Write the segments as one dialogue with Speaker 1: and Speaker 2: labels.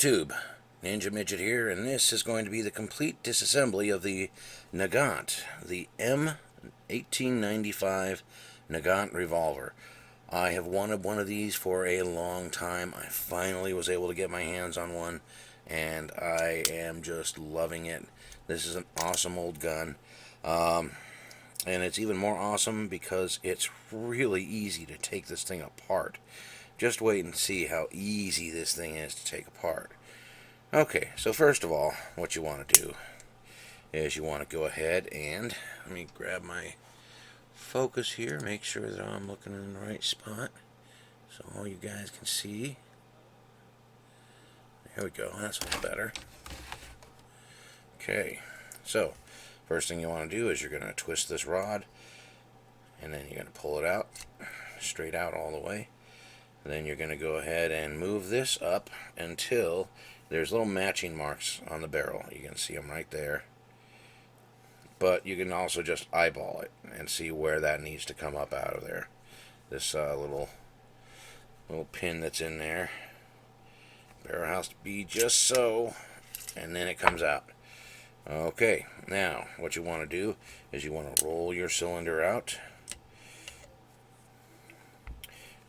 Speaker 1: YouTube, Ninja Midget here, and this is going to be the complete disassembly of the Nagant, the M1895 Nagant Revolver. I have wanted one of these for a long time. I finally was able to get my hands on one, and I am just loving it. This is an awesome old gun, and it's even more awesome because it's really easy to take this thing apart. Just wait and see how easy this thing is to take apart. Okay, so first of all, what you want to do is you want to go ahead and, let me grab my focus here, make sure that I'm looking in the right spot so all you guys can see. There we go, that's a little better. Okay, so first thing you want to do is you're going to twist this rod, and then you're going to pull it out, straight out all the way. Then you're going to go ahead and move this up until there's little matching marks on the barrel. You can see them right there. But you can also just eyeball it and see where that needs to come up out of there. This little pin that's in there. Barrel has to be just so, and then it comes out. Okay, now what you want to do is you want to roll your cylinder out.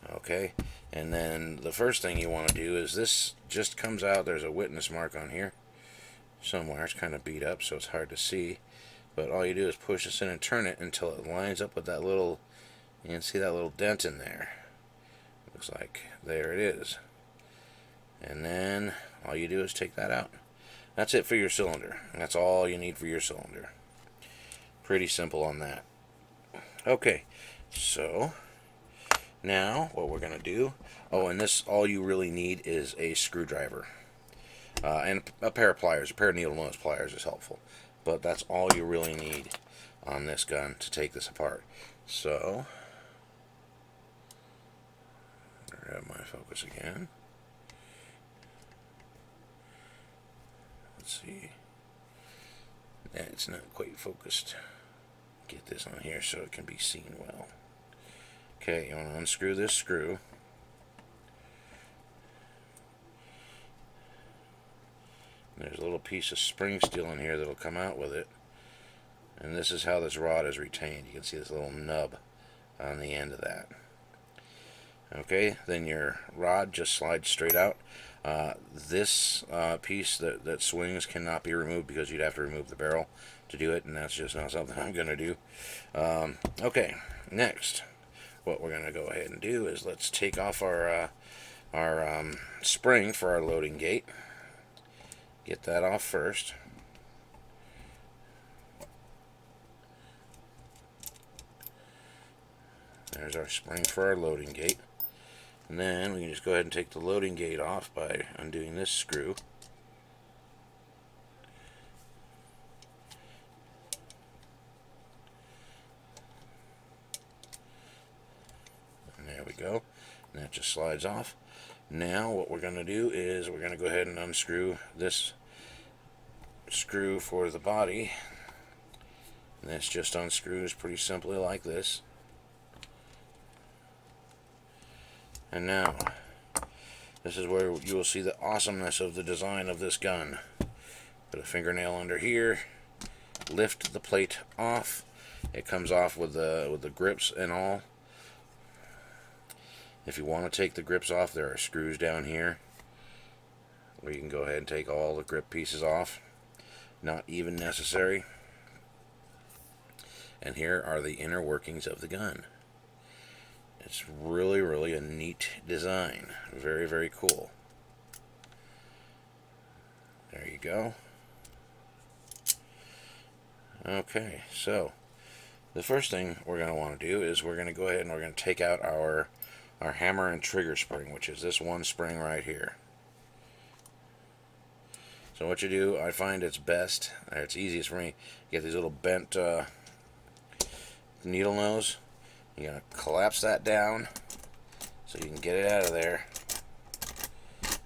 Speaker 1: Okay, and then the first thing you want to do is this just comes out. There's a witness mark on here somewhere. It's kind of beat up, so it's hard to see. But all you do is push this in and turn it until it lines up with that little, you can see that little dent in there. Looks like there it is. And then all you do is take that out. That's it for your cylinder. That's all you need for your cylinder. Pretty simple on that. Okay, so now what we're going to do, and this, all you really need is a screwdriver and a pair of pliers. A pair of needle nose pliers is helpful, but that's all you really need on this gun to take this apart. So grab my focus again. Let's see. It's not quite focused. Get this on here so it can be seen well. Okay, you want to unscrew this screw. There's a little piece of spring steel in here that'll come out with it. And this is how this rod is retained. You can see this little nub on the end of that. Okay, then your rod just slides straight out. This piece that swings cannot be removed because you'd have to remove the barrel to do it, and that's just not something I'm going to do. Okay, next, what we're going to go ahead and do is let's take off our spring for our loading gate. Get that off first. There's our spring for our loading gate. And then we can just go ahead and take the loading gate off by undoing this screw. And there we go. And that just slides off. Now what we're going to do is we're going to go ahead and unscrew this screw for the body. And this just unscrews pretty simply like this. And now, this is where you will see the awesomeness of the design of this gun. Put a fingernail under here, lift the plate off. It comes off with the grips and all. If you want to take the grips off, there are screws down here where you can go ahead and take all the grip pieces off. Not even necessary. And here are the inner workings of the gun. It's really, really a neat design. Very, very cool. There you go. Okay, so the first thing we're going to want to do is we're going to go ahead and we're going to take out our hammer and trigger spring, which is this one spring right here. So what you do, I find it's best, or it's easiest for me, you get these little bent needle nose. You're going to collapse that down so you can get it out of there.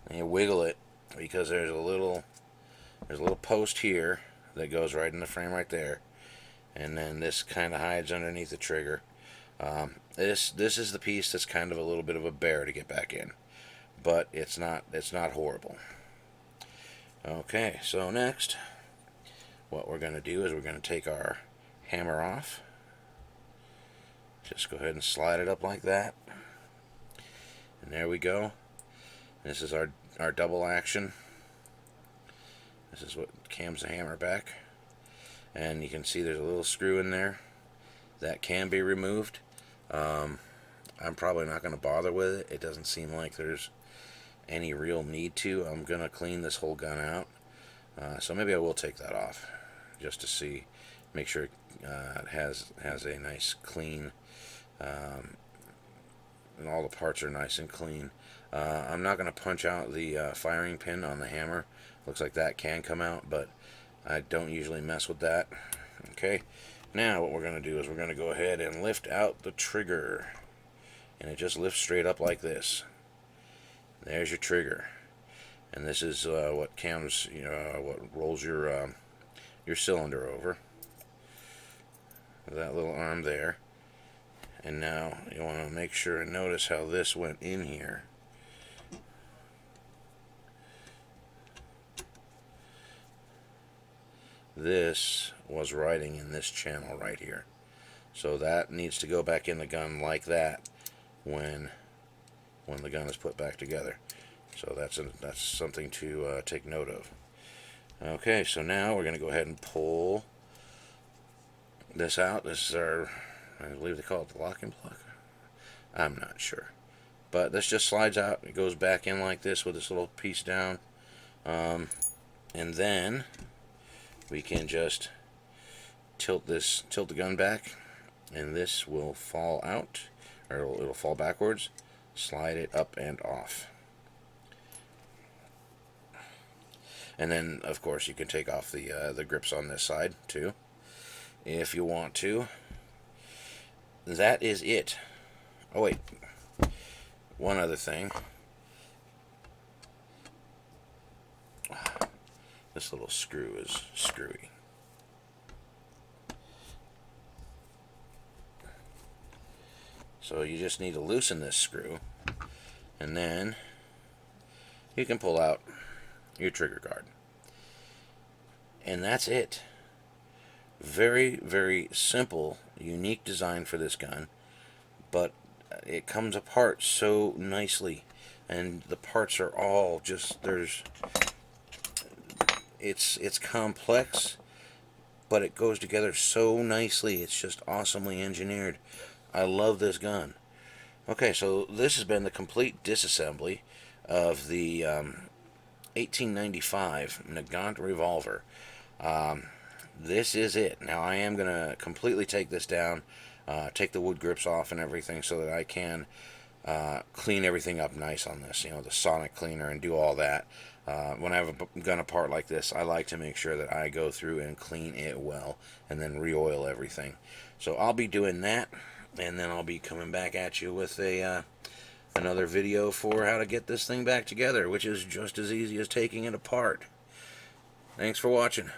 Speaker 1: And you wiggle it because there's a little post here that goes right in the frame right there. And then this kind of hides underneath the trigger. This is the piece that's kind of a little bit of a bear to get back in, but it's not horrible. Okay, so next, what we're going to do is we're going to take our hammer off. Just go ahead and slide it up like that. And there we go. This is our double action. This is what cams the hammer back. And you can see there's a little screw in there that can be removed. I'm probably not going to bother with it. It doesn't seem like there's any real need to. I'm going to clean this whole gun out. So maybe I will take that off just to see, make sure it has a nice clean, and all the parts are nice and clean. I'm not going to punch out the firing pin on the hammer. Looks like that can come out, but I don't usually mess with that. Okay, now what we're going to do is we're going to go ahead and lift out the trigger, and it just lifts straight up like this. There's your trigger, and this is what cams, what rolls your cylinder over. That little arm there. And now you want to make sure and notice how this went in here. This was riding in this channel right here. So that needs to go back in the gun like that when the gun is put back together. So that's something to take note of. Okay, so now we're going to go ahead and pull this out. This is our, I believe they call it the locking block. I'm not sure. But this just slides out. It goes back in like this with this little piece down. And then we can just tilt the gun back, and this will fall out, or it'll fall backwards. Slide it up and off. And then, of course, you can take off the grips on this side too, if you want to. That is it. Oh wait, one other thing. This little screw is screwy. So you just need to loosen this screw, and then you can pull out your trigger guard. And that's it. Very, very simple, unique design for this gun, but it comes apart so nicely, and the parts are all just, it's complex, but it goes together so nicely. It's just awesomely engineered. I love this gun. Okay, so this has been the complete disassembly of the 1895 Nagant Revolver. This is it. Now I am going to completely take this down, take the wood grips off and everything, so that I can clean everything up nice on this, the sonic cleaner, and do all that. When I have a gun apart like this, I like to make sure that I go through and clean it well, and then re-oil everything. So I'll be doing that, and then I'll be coming back at you with another video for how to get this thing back together, which is just as easy as taking it apart. Thanks for watching.